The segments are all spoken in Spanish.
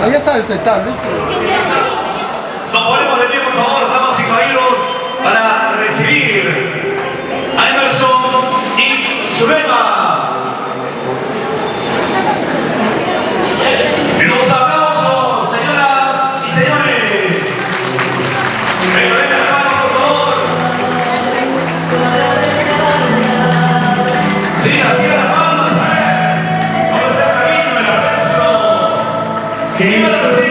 Ahí está Luis. Nos ponemos de pie, por favor, damas y caballeros, para recibir a Emerson y Zulema. Los aplausos, señoras y señores. Venga, venga, la mano, por favor. Siga las palmas, vamos a hacer cariño, el abrazo. Que viva la presentación.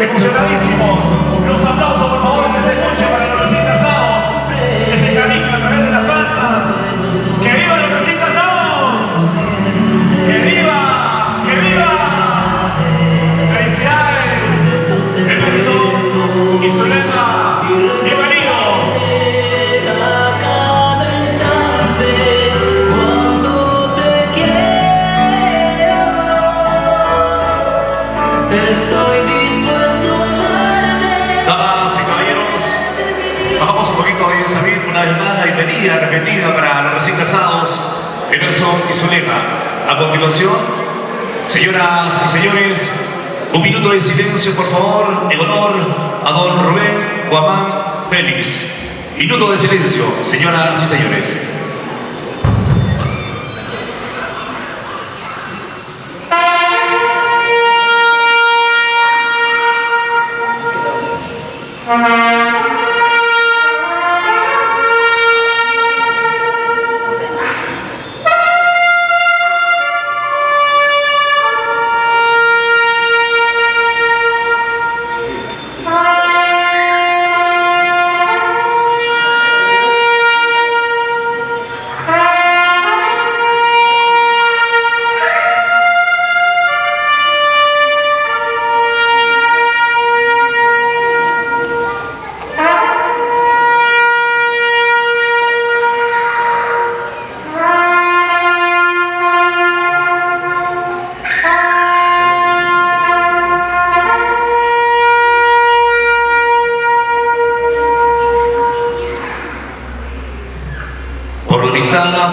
Emocionadísimos, los aplausos por favor que se escuchen para los recién casados, que se caminen a través de las palmas. ¡Que viva los recién casados! ¡Que viva! ¡Que viva! ¡Felicidades! Emerson y Zulema, bienvenidos. Estoy dispuesto a Damas y caballeros, bajamos un poquito de Sabir, una vez más la bienvenida repetida para los recién casados, Emerson y Zulema. A continuación, señoras y señores, un minuto de silencio, por favor, en honor a don Rubén Guamán Félix. Minuto de silencio, señoras y señores.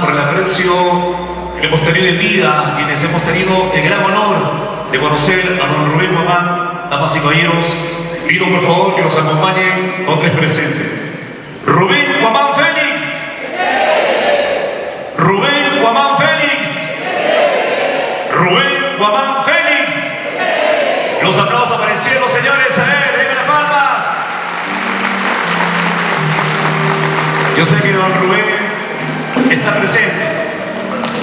Por el aprecio que hemos tenido en vida, quienes hemos tenido el gran honor de conocer a don Rubén Guamán, damas y caballeros, pido por favor que nos acompañen con tres presentes. Rubén Guamán Félix. Rubén Guamán Félix. Rubén Guamán Félix. Los aplausos para el cielo, señores. A ver, vengan las palmas. Yo sé que don Rubén está presente.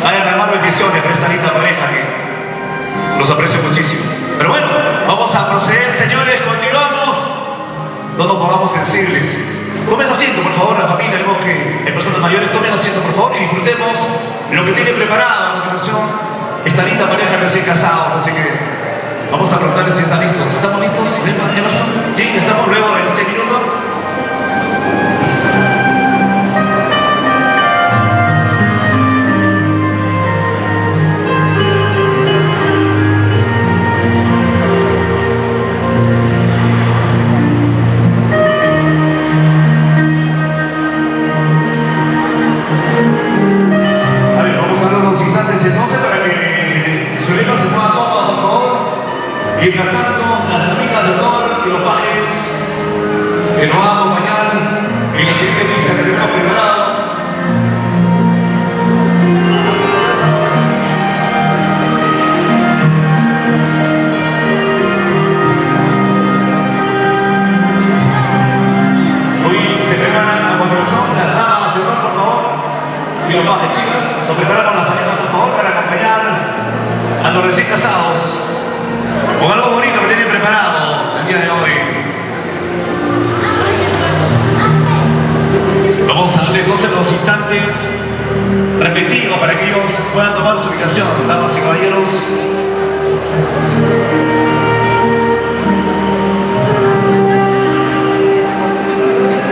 Hay a derramar bendiciones para esta linda pareja que los aprecio muchísimo. Pero bueno, vamos a proceder, señores, continuamos. No nos pongamos sensibles. Tomen asiento, por favor, la familia, vemos que hay personas mayores, tomen asiento, por favor, y disfrutemos lo que tiene preparado a continuación esta linda pareja recién casados. Así que vamos a preguntarles si están listos. ¿Estamos listos, Emerson? Sí, estamos luego de 6 minutos. Mientras tanto, las amigas de honor y los pajes que nos van a acompañar en la siguiente pista que tenemos preparado. Hoy se preparan a continuación las damas de honor, por favor, y los pajes, chicas. Nos preparamos las parejas, por favor, para acompañar a los recién casados con algo bonito que tienen preparado el día de hoy. Vamos a darle 12 instantes repetidos para que ellos puedan tomar su ubicación, damas y caballeros.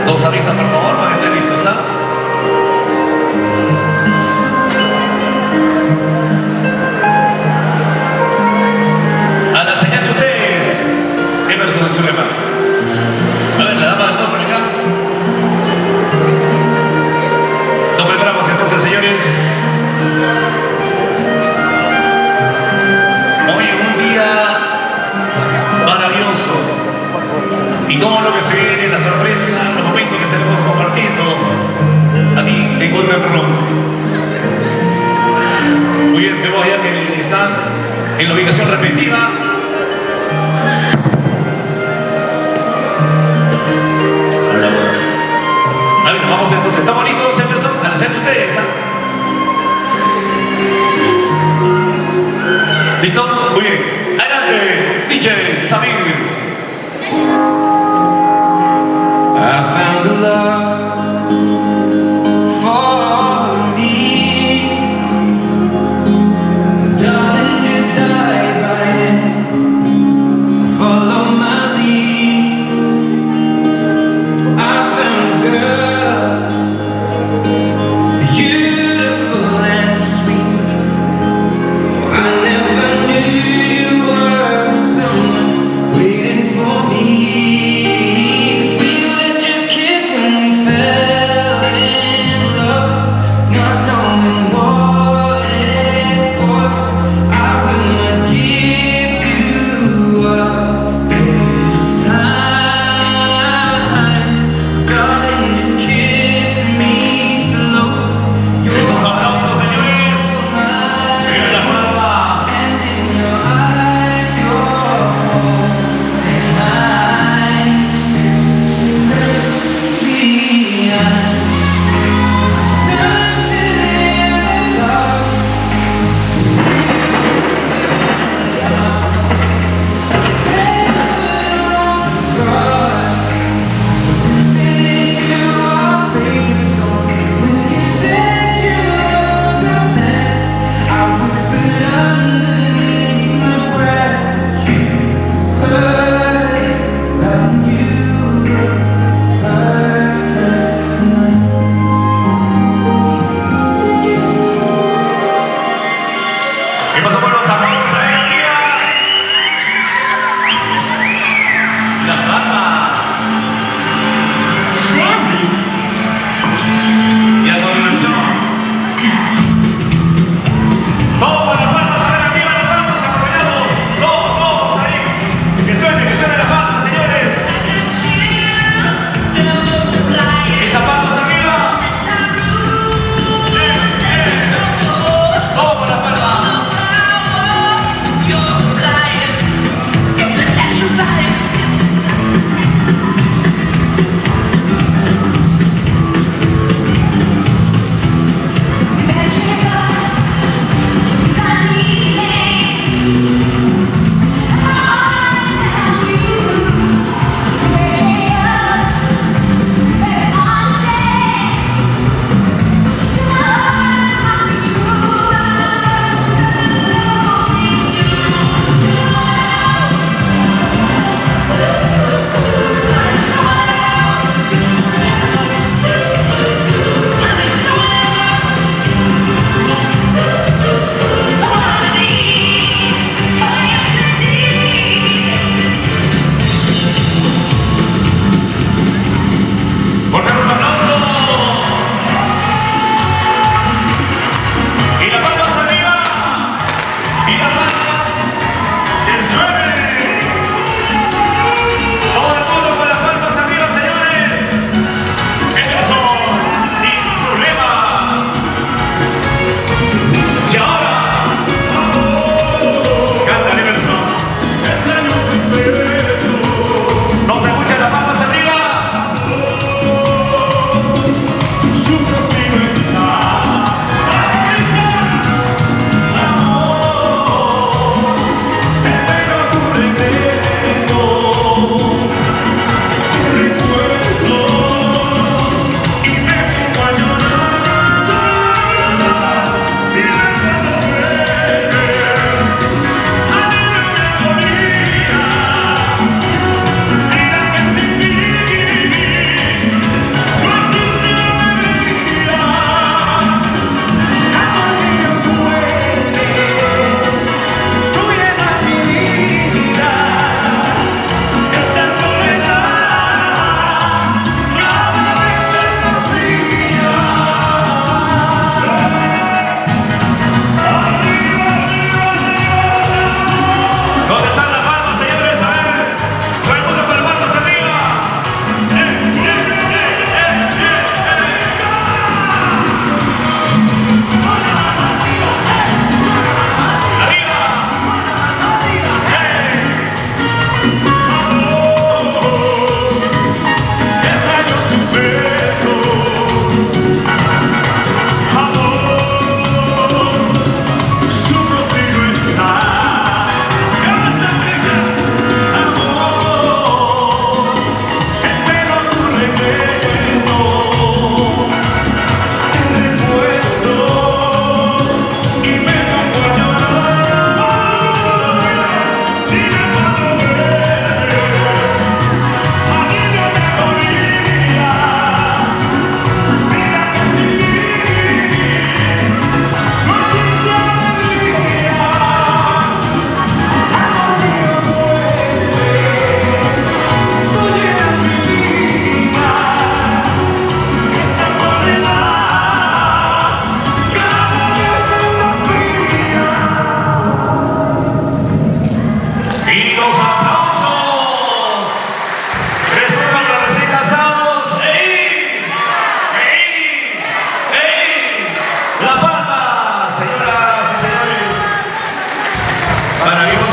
Nos avisan, por favor, para que estén listos, ¿ah? A la señal de ustedes, Emerson Zulema. A ver, la dama del por acá. Nos preparamos entonces, señores. Hoy es un día maravilloso. Y todo lo que se viene, la sorpresa, los momentos que estaremos compartiendo aquí en Golden Room. Muy bien, vemos ya que están en la ubicación respectiva. A ver, vamos entonces. ¿Está bonito, Emerson? A la señal de ustedes, ¿ah? ¿Listos? Muy bien. Adelante, DJ Samir. I found a love for me. Darling, just dive right in. Follow my lead. I found a girl, beautiful and sweet. I never knew you were someone with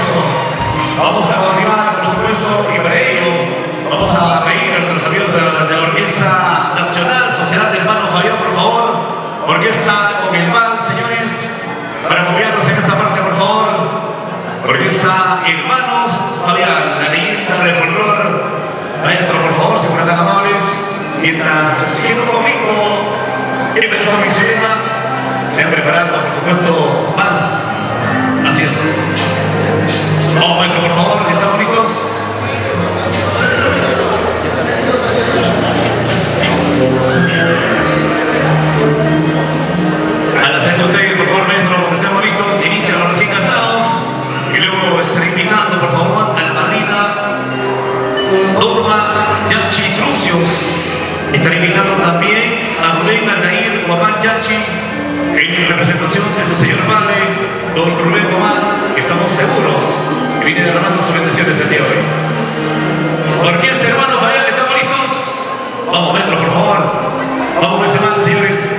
hermoso. Vamos a continuar, por supuesto, y para ello vamos a pedir a nuestros amigos de la Orquesta Nacional Sociedad del Hermano Fabián, por favor. Orquesta con el mal, señores, para acompañarnos en esta parte, por favor. Orquesta Hermanos Fabián, la leyenda del folclore. Maestro, por favor, si fueran tan amables, mientras siguiendo conmigo, el pedazo de mi sistema, se han preparado, por supuesto, vals. Así es. Vamos, maestro, por favor, ¿estamos listos? Al hacer usted, por favor, maestro, cuando estemos listos, inician los recién casados y luego estaré invitando, por favor, a la madrina Norma Yachi Trucios. Estaré invitando también a Rubén Aldair Guamán Yachi en representación de su señor padre, don Rubén Guamán, que estamos seguros que viene derramando sus bendiciones el día de hoy. Orquesta Hermano Fabián, ¿estamos listos? Vamos, maestro, por favor. Vamos con ese man, señores.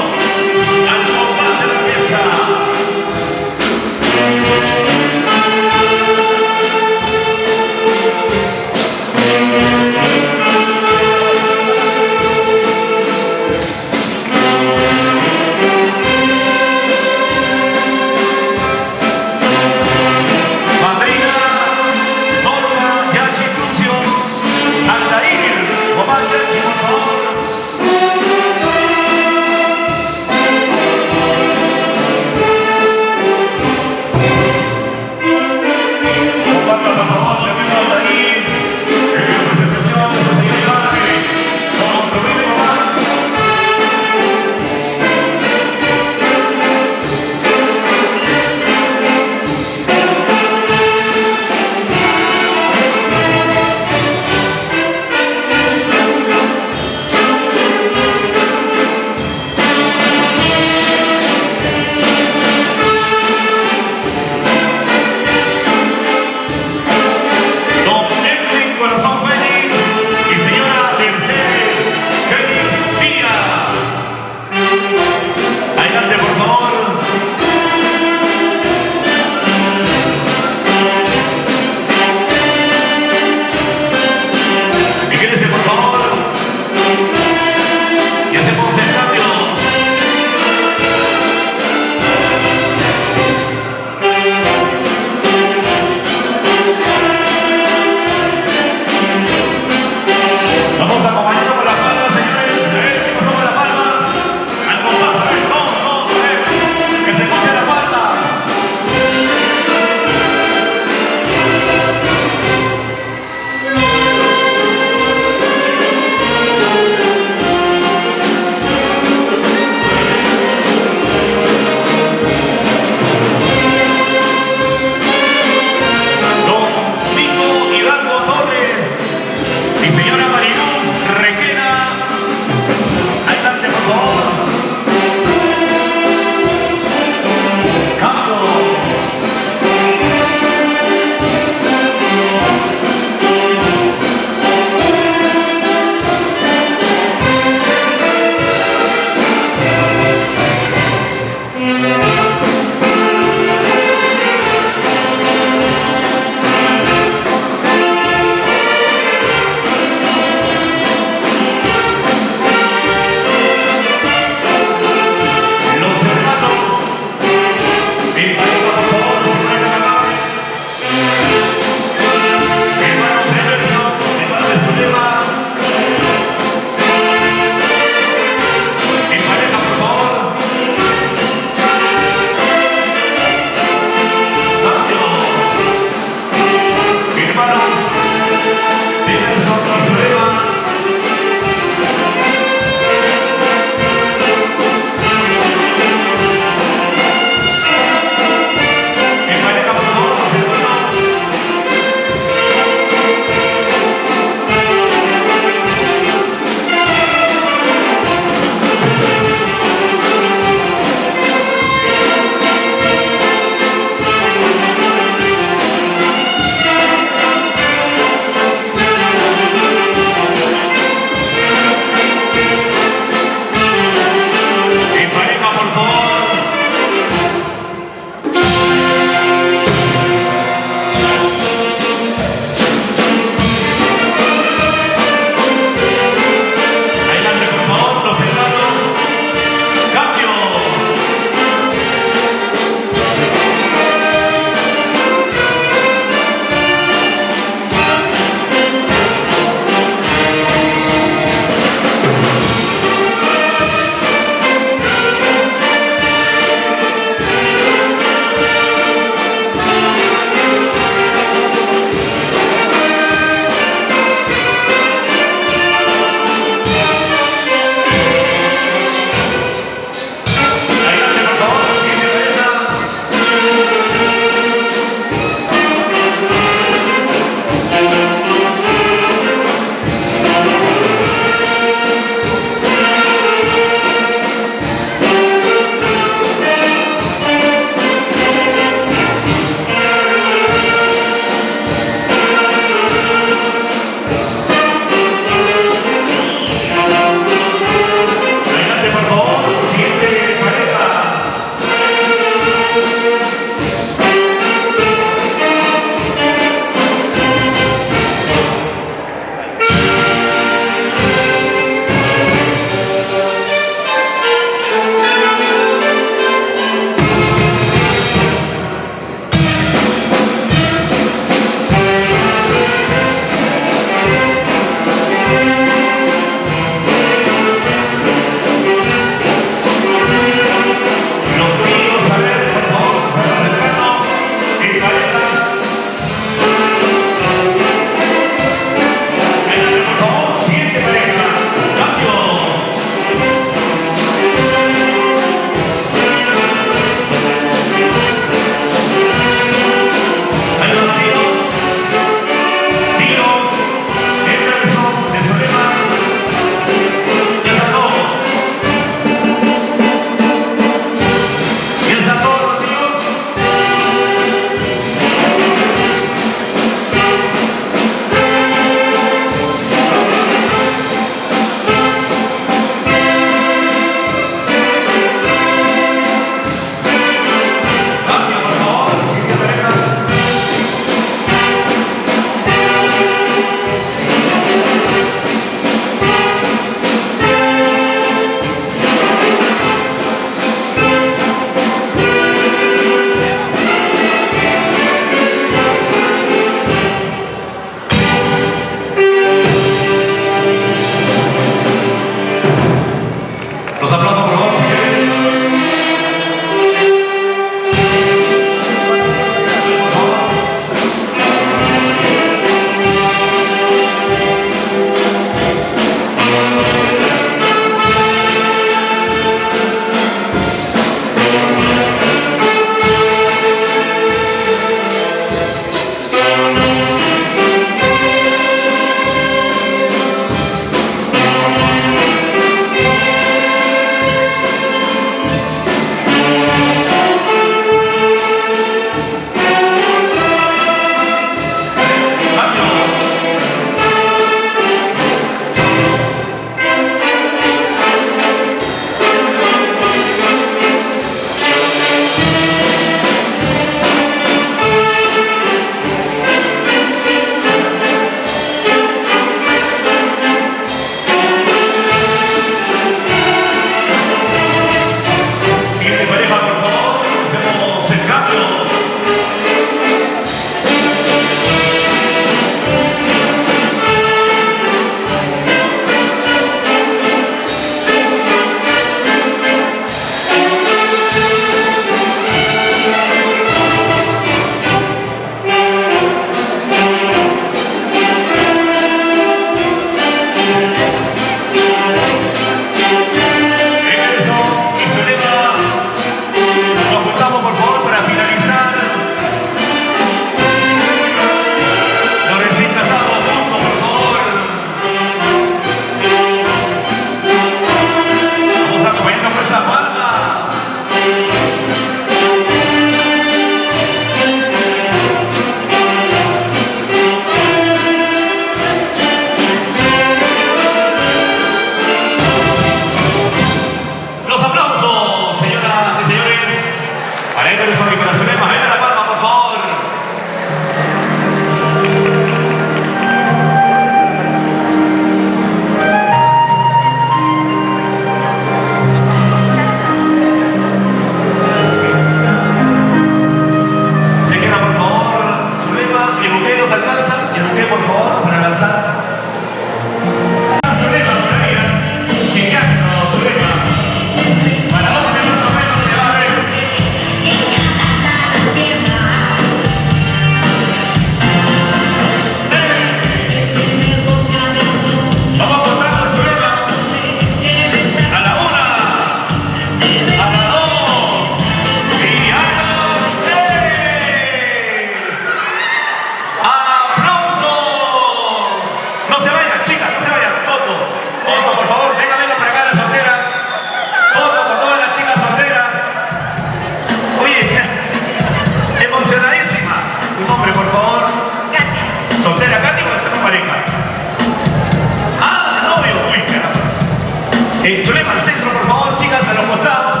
Zulema al centro, por favor, chicas, a los costados.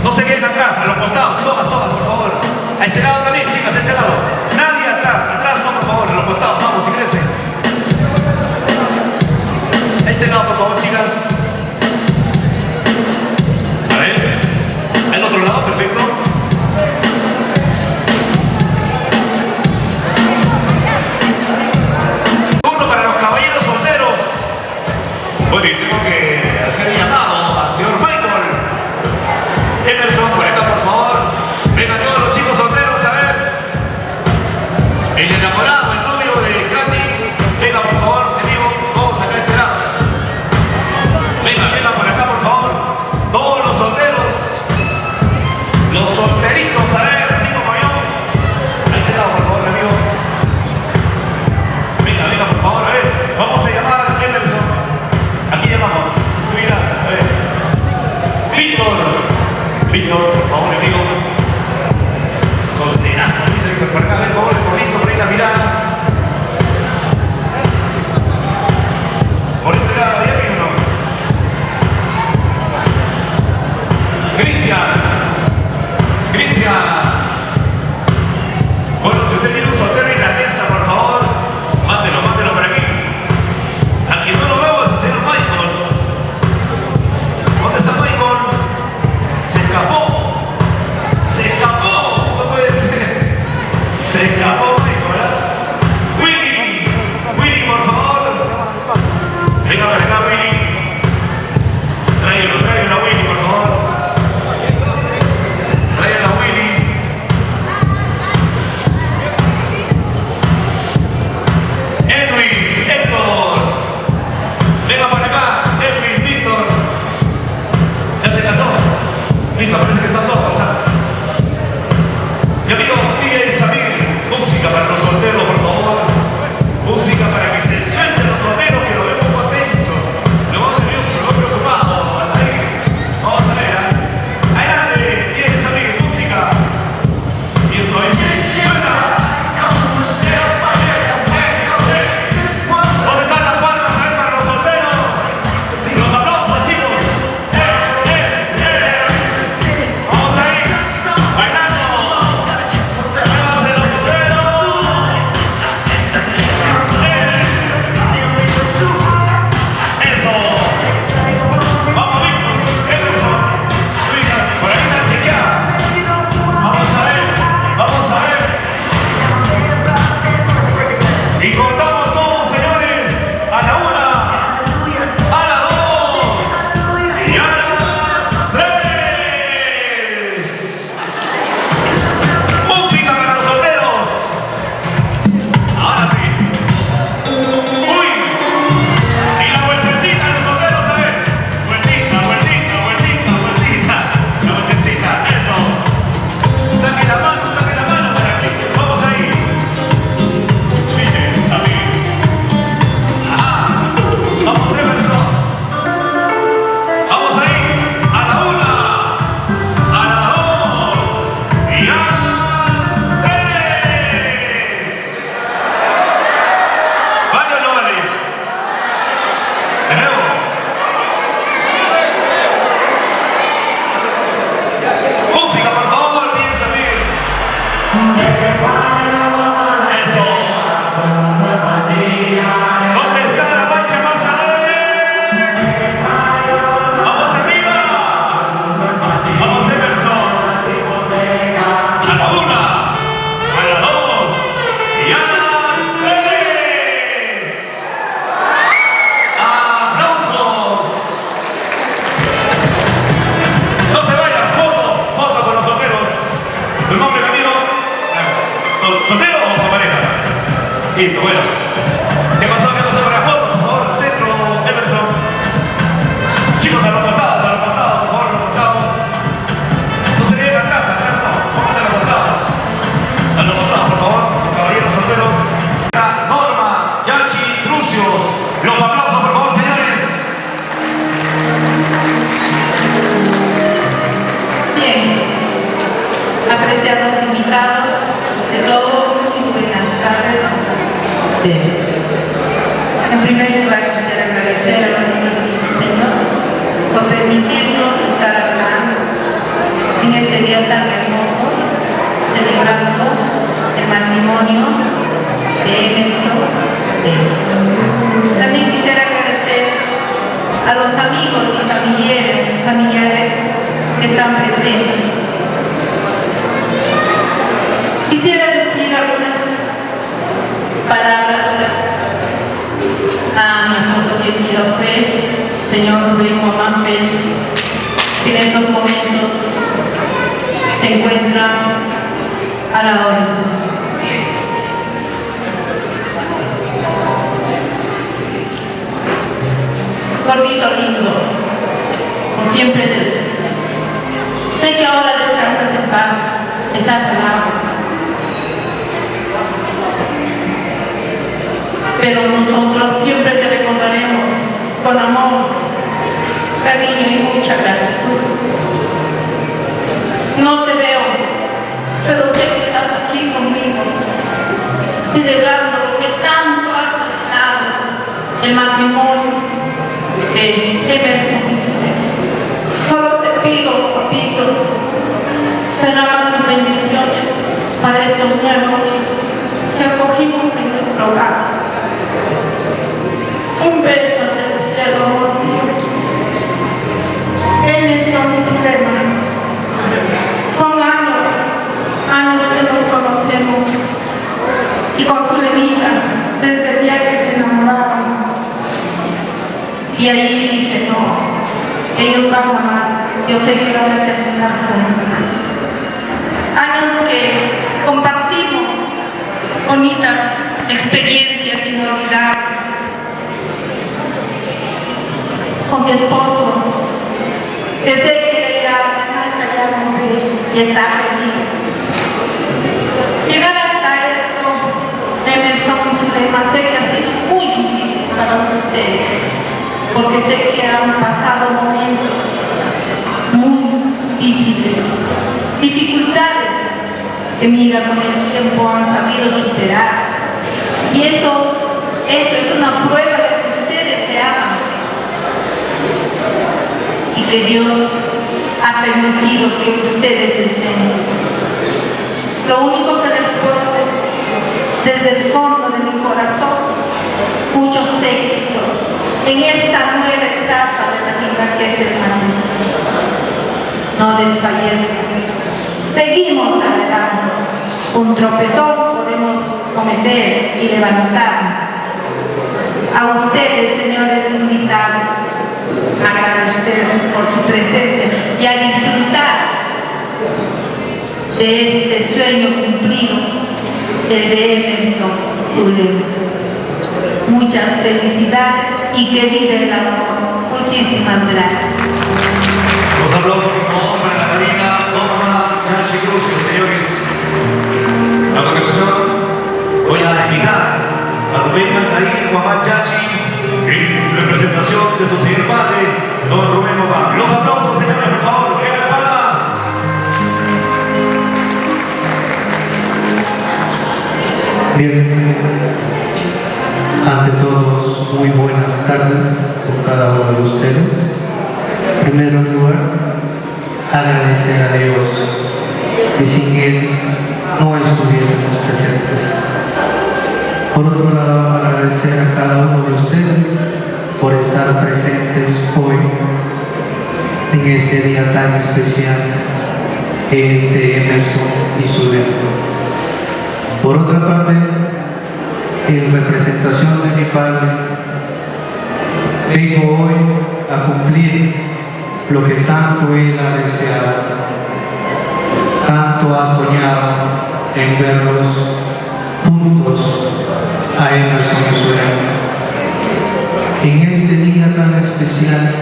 No se queden atrás, a los costados, todas, por favor. A este lado también, chicas, a este lado. Nadie atrás no, por favor, a los costados, vamos, si crecen. A este lado, por favor, chicas. A ver, al otro lado, perfecto. Uno para los caballeros solteros. Bueno, y tengo que hacer un llamado al señor Michael Emerson, por acá, por favor. Vengan todos los chicos solteros a ver. El enamorado, el novio de Katy. Venga, por favor, te digo, vamos acá a este lado. Venga por acá, por favor. Todos los solteros. Los solteritos, a ver, así como yo. A este lado, por favor, amigo. Venga, por favor, a ver. Vamos a llamar a Emerson. Aquí llamamos. Tú dirás, a ver. Víctor, por favor, amigo. Solterazo, dice Víctor, por acá, ven, por favor, bonito, por ahí la mirada. Por este lado, ¿ya vino o no? Cristian. Bueno, si usted tiene un soltero en la mesa, por favor, mátelo por aquí. A quien no lo veo es el señor Michael. ¿Dónde está Michael? Se escapó, no puede ser. Se escapó Michael, ¿verdad? Willy, por favor. Venga para acá, Willy. Tráigalo a Willy, por favor. Tráigalo a Willy. Edwin, Héctor. Venga para acá, Edwin, Víctor. Ya se casó. Listo, parece que son dos pasadas. Mi amigo DJ Samir, música para los solteros, por favor. Música para que se suelten los solteros, que lo veo un poco tenso. Lo veo nervioso, lo veo preocupado. Ahí. Vamos a ver, ¿eh? Adelante, DJ Samir, música. Y esto es Suena. ¿Dónde están las palmas? A ver, para los solteros. Los aplausos, chicos. Vamos ahí, bailando. Muévanse los solteros. Eso. Vamos, Víctor. Emerson. Mira, por ahí está chequeada. Vamos a ver. Y contamos todos, señores. A la 1, a la 2 y a las 3. Música para los solteros. Ahora sí. Uy. Y la vueltecita a los solteros, a ver. Vueltita. La vueltecita, eso. Saque la mano para aquí. Vamos ahí. Fíjense, a mí. Vamos, Emerson. Vamos ahí. A la 1, a la 2 y a las 3. ¿Vale o no vale? De nuevo. Música, por favor, piensa bien. Eso. ¿Dónde está la marcha más alegre? Vamos arriba. Vamos, Emerson. A la 1, a la 2 y a las 3. ¡Aplausos! No se vayan, foto con los solteros. ¿Tu nombre, amigo? ¿Soltero o con pareja? Listo, bueno. ¿Qué pasó para la foto? Por favor, al centro, Emerson. Chicos, a los costados, por favor, a los costados. No se queden atrás no. Vamos a los costados. A los costados, por favor, caballeros solteros. Norma, Yachi, Trucios. Los aplausos, por favor, señores. Bien, apreciados invitados, de todos, muy buenas tardes a ustedes. En primer lugar, quisiera agradecer a nuestro Señor por permitirnos estar acá en este día tan hermoso, celebrando el matrimonio de Emerson. También quisiera agradecer a los amigos y familiares que están presentes. Quisiera decir algunas palabras a mi esposo que mi fue, señor Rubén Román Félix, que en estos momentos se encuentra a la oración. Gordito lindo, como siempre te decía. Sé que ahora descansas en paz, estás salado. Pero nosotros siempre te recordaremos con amor, cariño y mucha gratitud. No te veo, pero sé que estás aquí conmigo, celebrando lo que tanto has anhelado, el matrimonio de Emerson y Zulema. Solo te pido, papito, derrama tus bendiciones para estos nuevos hijos que acogimos en nuestro hogar. Un beso hasta el cielo, amor mío. Emerson y Zulema. Son años que nos conocemos, y con Zulemita desde el día que se enamoraron. Y ahí dije, no, ellos van a más, yo sé que van a terminar juntos. Años que compartimos bonitas experiencias inolvidables. Con mi esposo, que sé que ella más allá nos ve y está feliz. Llegar hasta esto, Emerson y Zulema, sé que ha sido muy difícil para ustedes, porque sé que han pasado momentos muy difíciles, dificultades que mira con el tiempo han sabido superar. Y eso es una prueba de que ustedes se aman y que Dios ha permitido que ustedes estén. Lo único que les puedo decir desde el fondo de mi corazón, muchos éxitos en esta nueva etapa de la vida que es el matrimonio. No desfallezcan. Seguimos adelante. Un tropezón podemos cometer y levantarnos. A ustedes, señores invitados, agradecer por su presencia y a disfrutar de este sueño cumplido, el de Emerson Zulema. Muchas felicidades y que vive el amor. Muchísimas gracias. Los aplausos por favor para la Marina Norma Chachi Crucio, señores. A continuación voy a invitar a Rubén Mancarín, Guamán Chachi, en representación de su señor padre, don Rubén Román. Los aplausos, señores, por favor, que las palmas. Bien, ante todos, muy buenas tardes con cada uno de ustedes. En primer lugar, agradecer a Dios, y sin Él no estuviésemos presentes. Por otro lado, agradecer a cada uno de ustedes por estar presentes hoy en este día tan especial que es de Emerson y Zulema. Por otra parte, en representación de mi padre, vengo hoy a cumplir lo que tanto él ha deseado, tanto ha soñado en verlos juntos a Emerson y Zulema. En este día tan especial,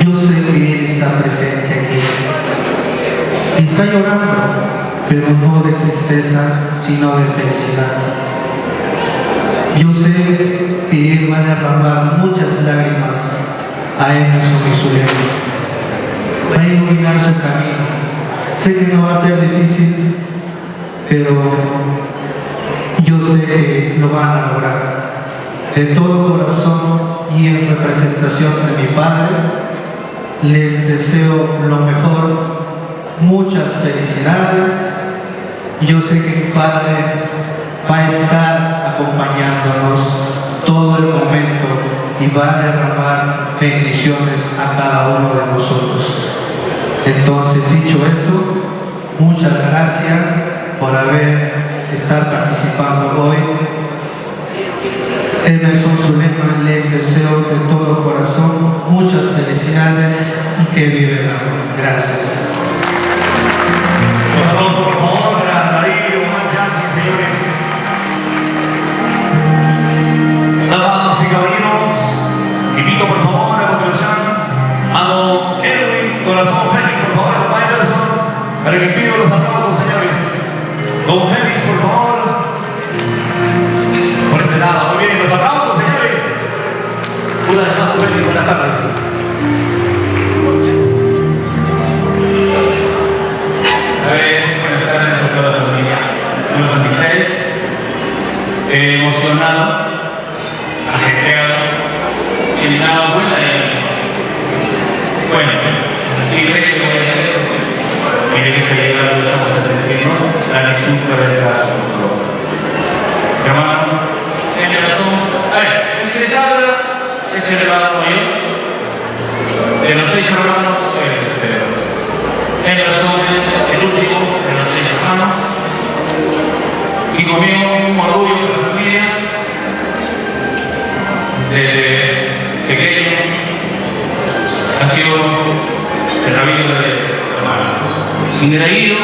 yo sé que él está presente aquí. Está llorando, pero no de tristeza, sino de felicidad. Yo sé que él va a derramar muchas lágrimas a Emerson y Zulema. Va a iluminar su camino. Sé que no va a ser difícil, pero yo sé que lo van a lograr. De todo corazón y en representación de mi padre, les deseo lo mejor, muchas felicidades. Yo sé que mi Padre va a estar acompañándonos todo el momento y va a derramar bendiciones a cada uno de nosotros. Entonces, dicho eso, muchas gracias por estar participando hoy. Emerson Zulema, les deseo de todo corazón muchas felicidades y que vive el amor. Gracias. Los aplausos, por favor, para Darío Manchas, señores. Damas y caballeros, invito por favor a continuación a don Edwin Corazón Félix, por favor, a papá Emerson, para que pido los aplausos, señores. Don Félix, por favor. Por este lado, muy bien, los aplausos, señores. Una vez más, Félix, buenas tardes. Buenas tardes a toda la familia, a los amistades, emocionado, ajetreado, en nada buena bueno, sí creo que lo voy a hacer, mire que estoy llegando, estamos atendiendo la disculpa del caso, por favor. Hermanos, el que les habla es el hermano mayor de los 6 hermanos, Emerson es el último de los 6 hermanos y conmigo un orgullo de la familia desde pequeño ha sido el rabino de hermano. Ingreído,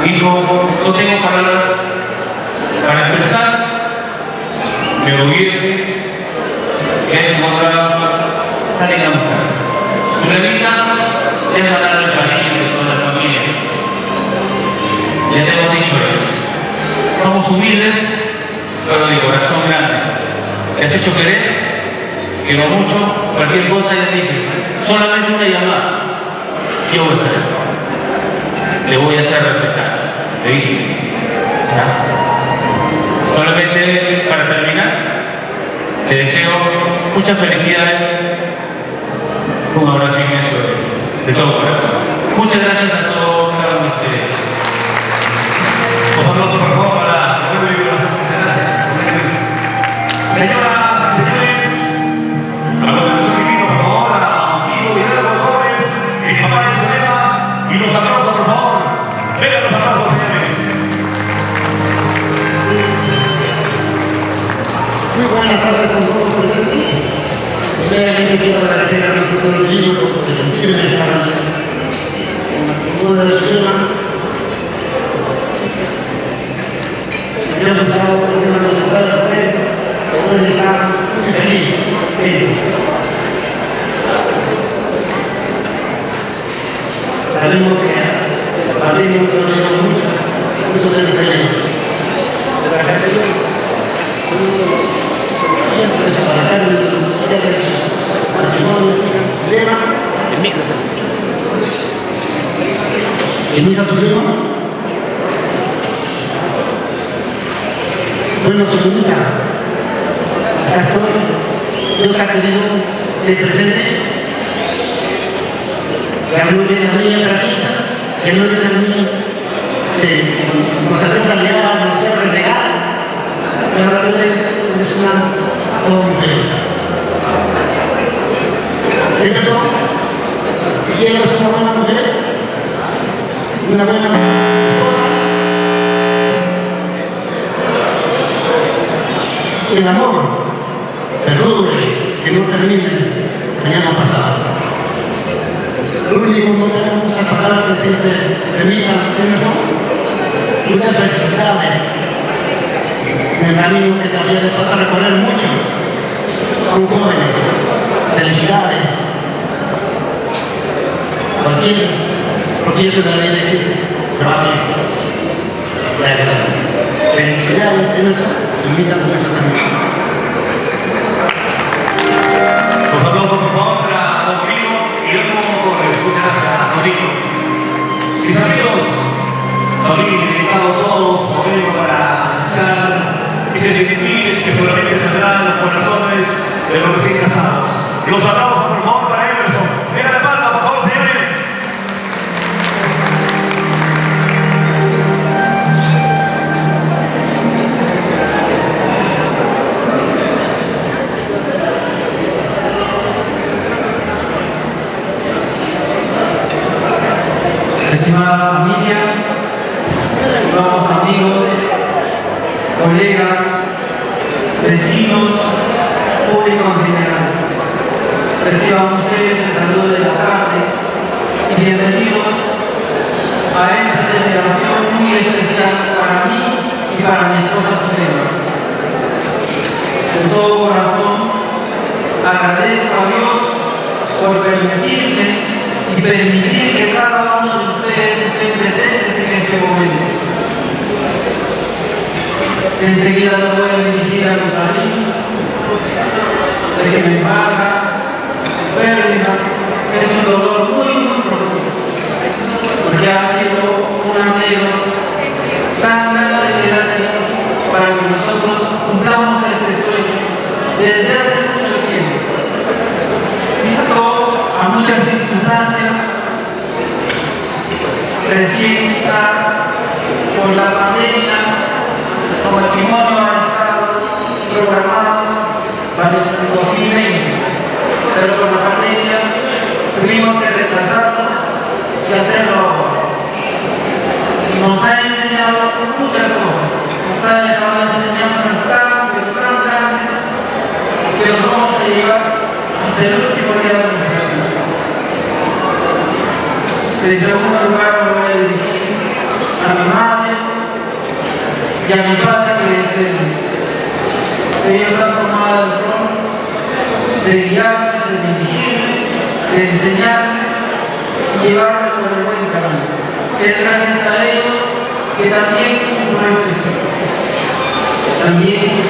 hijo, no tengo palabras para expresar, me orgullece que es encontrar esta linda mujer. Su revista es ganar el cariño de toda la familia. Ya te hemos dicho, somos humildes, pero de corazón grande. Les he hecho querer, quiero mucho, cualquier cosa ya dije, solamente una llamada, yo voy a estar. Le voy a hacer respetar, le dije. ¿Ya? Solamente para terminar, te deseo muchas felicidades. Un abrazo inmenso de todo corazón. Muchas gracias a todos, cada uno de ustedes. Los aplausos, por favor, para Edwin, muchas gracias. Señoras y señores, a continuación invito, por favor, a Guido Hidalgo Torres, el papá de Zulema, y los aplausos, por favor. Vengan los aplausos, señores. Muy buenas tardes con todos los presentes. Primeramente quiero agradecer a nuestro señor Guido por permitirme estar aquí en la tribuna de Zulema. Me ha gustado tener una libertad de poder, pero él está muy feliz, contento. Sabemos que el padrino nos dio muchos ensayos. De la categoría son uno de los sobrevivientes para estar en el día del matrimonio de Mija Zulema. ¿Y Mija Zulema? Bueno, señorita, acá estoy. Dios ha querido que presente. Que no viene a mí en la misa, que no viene a mí, que nos hace salir a nuestra renegar. Pero ahora tú eres una hombre. Emerson, quiero ser una buena mujer, una buena esposa. El amor perdure, que no termine mañana pasado. Lo único que no tenemos muchas palabras que siempre permitan Emerson. Muchas felicidades en el camino que todavía les falta recorrer mucho. Son jóvenes. Felicidades. Cualquier tropiezo de la vida existe, pero aquí. Gracias. Felicidades, Emerson. Se invitan mucho también. Los aplausos, por favor, para Don Guido y Don Torres. Muchas gracias, Don Guido. Mis amigos, también invitado a todos para escuchar y sentir que seguramente saldrán los corazones de los recién casados. Los aplausos, por favor, para Emerson. Venga la palma, por favor, señores. Estimada familia, estimados amigos, colegas, vecinos, público en general, reciban ustedes el saludo de la tarde y bienvenidos a esta celebración muy especial para mí y para mi esposa Sofía. De todo corazón agradezco a Dios por permitirme y permitir que cada uno de ustedes estén presentes en este momento. Enseguida lo voy a dirigir a mi padrino. Sé que me embarga su pérdida, es un dolor muy, muy profundo, porque ha sido un anhelo tan grande que él ha tenido para que nosotros cumplamos este sueño desde hace mucho tiempo. Visto a muchas circunstancias, recién quizá por la pandemia, nuestro matrimonio ha estado programado para el 2020, pero por la pandemia tuvimos que rechazarlo y hacerlo ahora. Y nos ha enseñado muchas cosas, nos ha dejado enseñanzas tan, pero tan grandes que nos vamos a llevar hasta el último día de nuestras vidas. En segundo lugar, me voy a dirigir a mi madre y a mi padre que es él. Ellos han tomado el rol de guiarme, de dirigirme, de enseñarme y llevarme por el buen camino. Es gracias a ellos que también cumplo este sueño. También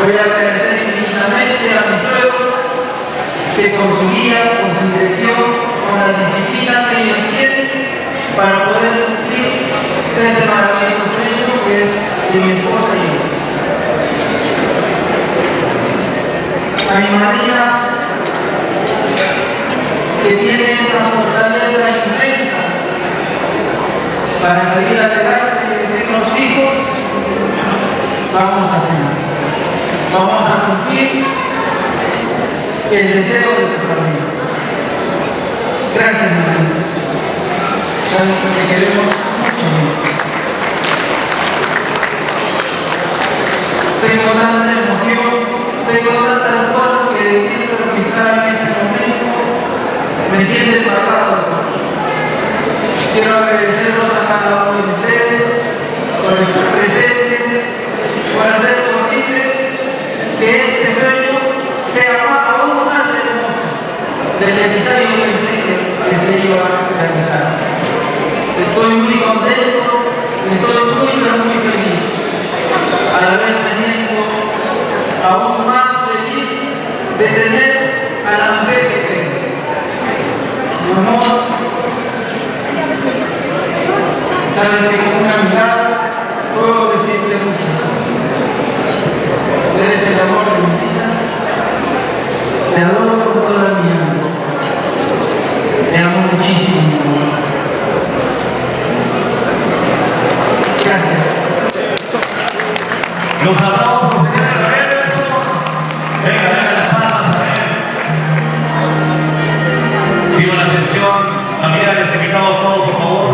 voy a agradecer infinitamente a mis suegros que con su guía, con su dirección, con la disciplina que ellos tienen para poder cumplir este maravilloso sueño que es de mi esposa y yo. A mi madrina, que tiene esa fortaleza inmensa para seguir adelante y decirnos hijos, vamos a hacer, vamos a cumplir el deseo de tu familia. Gracias, madrina. Sabes que te queremos mucho. Tengo tanta emoción, tengo tantas cosas que decir, pero quizá en este momento me siento empapado. Quiero agradecerlos a cada uno de ustedes por estar presentes, por hacer posible que este sueño sea aún más hermoso del episodio que pensé que se iba a realizar. Estoy muy contento, estoy muy feliz. A la vez me siento aún más feliz de tener a la mujer que tengo. Mi amor, sabes que con una mirada puedo decirte muchas cosas. Eres el amor de mi vida. Te adoro con toda mi alma. Te amo muchísimo, mi amor. Gracias. Los aplausos, señores, para Emerson. Venga, las palmas a él. Pido la atención, familiares, invitados todos, por favor.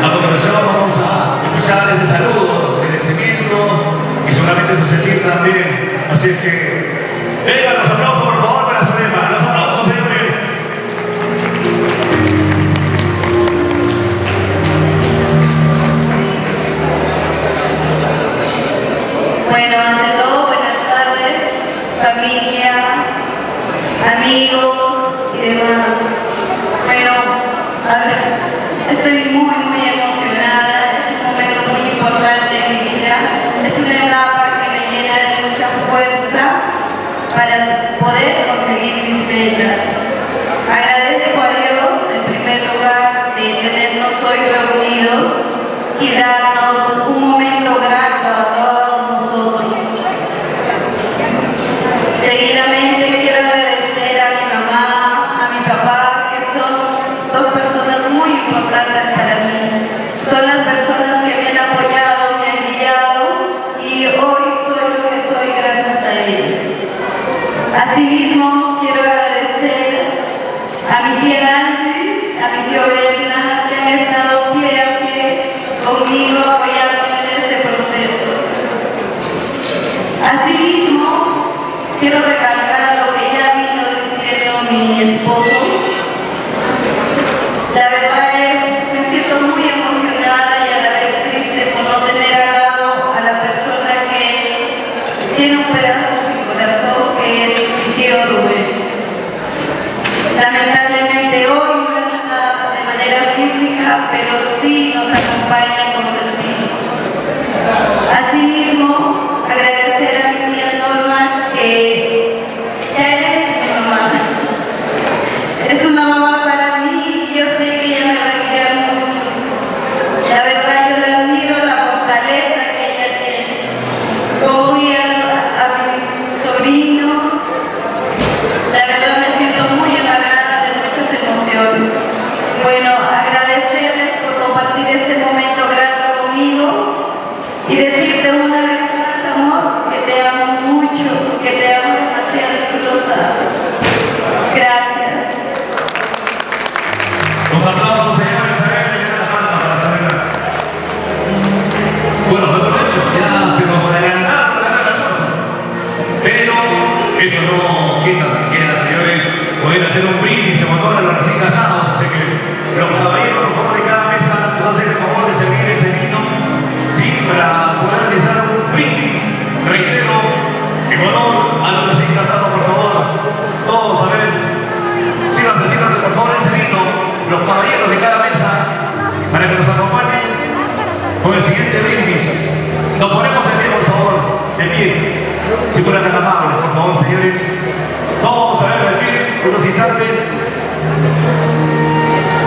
A continuación vamos a escuchar ese saludo, el agradecimiento y seguramente su sentir también. Así es que, vengan los aplausos, por favor, para Zulema. Los aplausos, señores. Bueno, ante todo, buenas tardes, familias, amigos y demás. Bueno, a ver, estoy muy emocionada, es un momento muy importante en mi vida, es una etapa que me llena de mucha fuerza para poder conseguir mis metas. Agradezco a Dios, en primer lugar, de tenernos hoy reunidos y darnos un momento grato a todos nosotros. Seguidamente quiero agradecer Asimismo, quiero agradecer a mi tía Nancy, a mi tío Berna, que han estado pie a pie conmigo apoyándome en este proceso. Asimismo, quiero recalcar lo que ya vino diciendo mi esposo. La verdad es, me siento muy emocionada y a la vez triste por no tener al lado a la persona que tiene un pedazo de mi corazón, que es mi tío Rubén. Lamentablemente hoy no está de manera física, pero sí nos acompaña con su espíritu. Asimismo, agradecer a mi tía Norma, que ya eres mi mamá. Es una mamá para mí y yo sé que ella me va a guiar mucho. La verdad, yo la admiro, la fortaleza que ella tiene. Cómo guía a mis sobrinos. La verdad, me siento muy enamorada de muchas emociones. Bueno, agradecerles por compartir este momento grato conmigo y decirte una vez más, amor, que te amo mucho, que te amo demasiado y tú lo sabes. Gracias. Los aplausos, señores, a ver, le la palma para saber. Bueno, mejor dicho, ya se nos adelantaron el almuerzo. Pero eso no quita, señores, poder hacer un brindis en honor a los recién casados. Así que los caballeros, por favor, de cada mesa, nos hacen el favor de servir ese vino, ¿sí? Para poder realizar un brindis, reitero, en honor a los recién casados, por favor. Todos a ver, sírvanse, por favor, ese vino, los caballeros de cada mesa, para que nos acompañen con el siguiente brindis. Nos ponemos de pie, por favor, de pie. Si fueran tan amables, por favor, señores. Vamos a ver de pie unos instantes.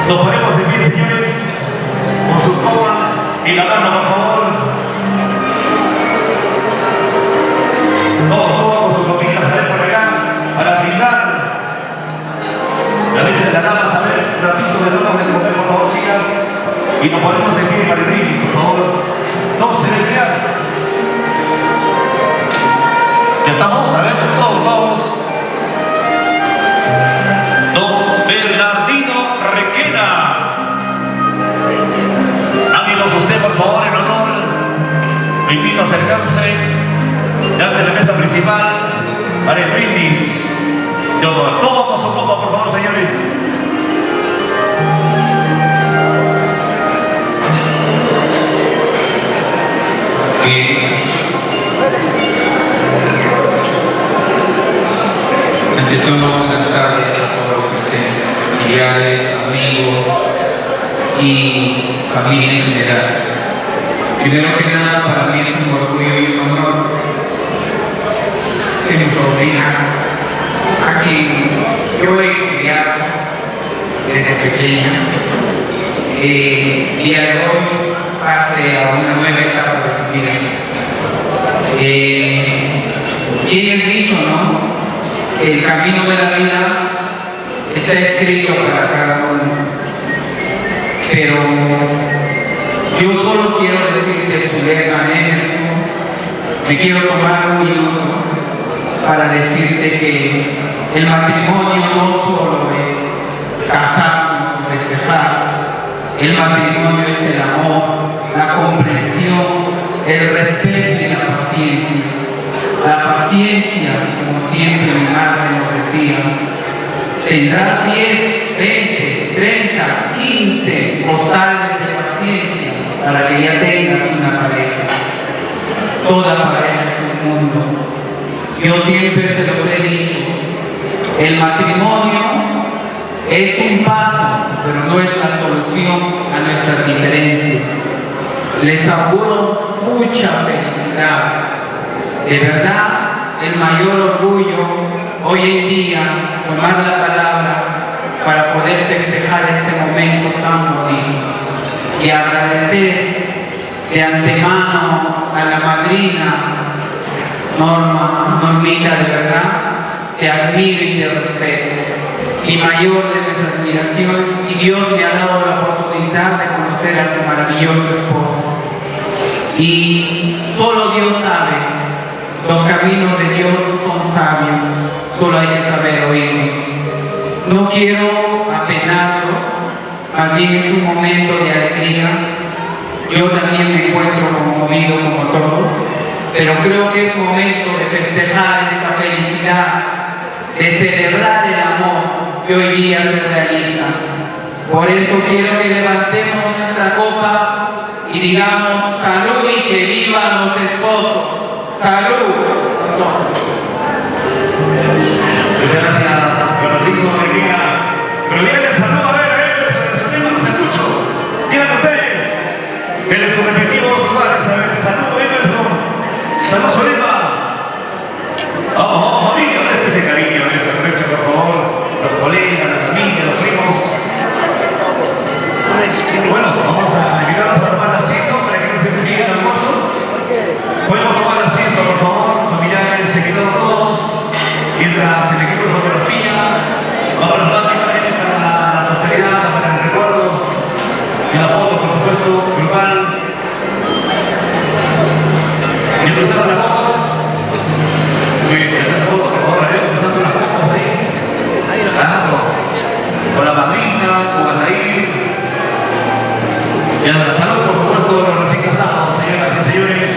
Nos ponemos de pie, señores, con sus copas y la mano, por favor. Todos con sus copitas a ver por acá, para brindar. A veces la dama a ver un ratito de droga de comer, por favor, chicas. Y nos ponemos de pie para el brindis, por favor. No se desvean. Ya estamos, a ver, todos. Don Bernardino Requena. Háganos usted, por favor, en honor. Me invito a acercarse delante de la mesa principal para el brindis. Todos con su copa, por favor, señores. Ante todo, buenas tardes a todos los presentes, familiares, amigos y familia en general. Primero que nada, para mí es un orgullo y un honor que mi sobrina, a quien yo he criado desde pequeña, día de hoy pase a una nueva etapa de su vida. Y el dicho, ¿no? El camino de la vida está escrito para cada uno, pero yo solo quiero decirte, Zulema Emerson, me quiero tomar un minuto para decirte que el matrimonio no solo es casarnos o festejar, el matrimonio es el amor, la comprensión, el respeto y la paciencia. La paciencia, como siempre mi madre nos decía, tendrás 10, 20, 30, 15 postales de paciencia para que ya tengas una pareja. Toda pareja es un mundo. Yo siempre se los he dicho, el matrimonio es un paso, pero no es la solución a nuestras diferencias. Les auguro mucha felicidad. De verdad, el mayor orgullo hoy en día, tomar la palabra para poder festejar este momento tan bonito y agradecer de antemano a la madrina Normita, de verdad, te admiro y te respeto. Mi mayor de mis admiraciones, y Dios me ha dado la oportunidad de conocer a tu maravilloso esposo. Y solo Dios sabe. Los caminos de Dios son sabios. solo hay que saber oírlos. No quiero apenarlos, más bien es un momento de alegría. Yo también me encuentro conmovido como todos, pero creo que es momento de festejar esta felicidad, de celebrar el amor que hoy día se realiza. Por eso quiero que levantemos nuestra copa y digamos salud y que vivan los esposos. ¡Salud! Muchas gracias, Bernardino Reguera. Pero díganle salud, a ver, Emerson, los escucho. Digan ustedes, en sus respectivos lugares, a ver, salud, Emerson. Salud, Solima. Vamos, familia, este ese cariño, ese aprecio, por favor. Los colegas, la familia, los primos. Bueno, vamos a ayudarnos a tomar asiento para que no se enfríe el almuerzo. Podemos tomar asiento, por favor, familiares, se quedaron todos. Mientras el equipo de fotografía va a presentar imágenes para la posteridad, para el recuerdo y la foto, por supuesto, grupal. Y empezaron las copas. Muy bien, esta foto, por favor, empezando las copas ahí. Claro. Con la madrina, con Aldair. Y a la salud, por supuesto, de los recién casados, señoras y señores.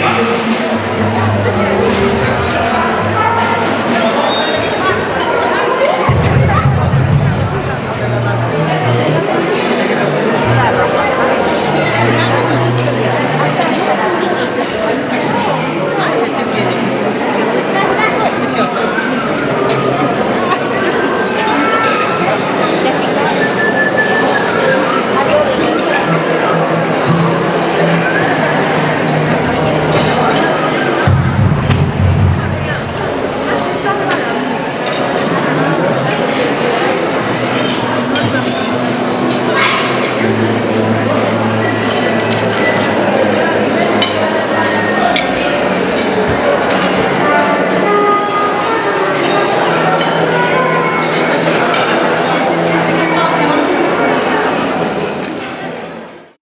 más.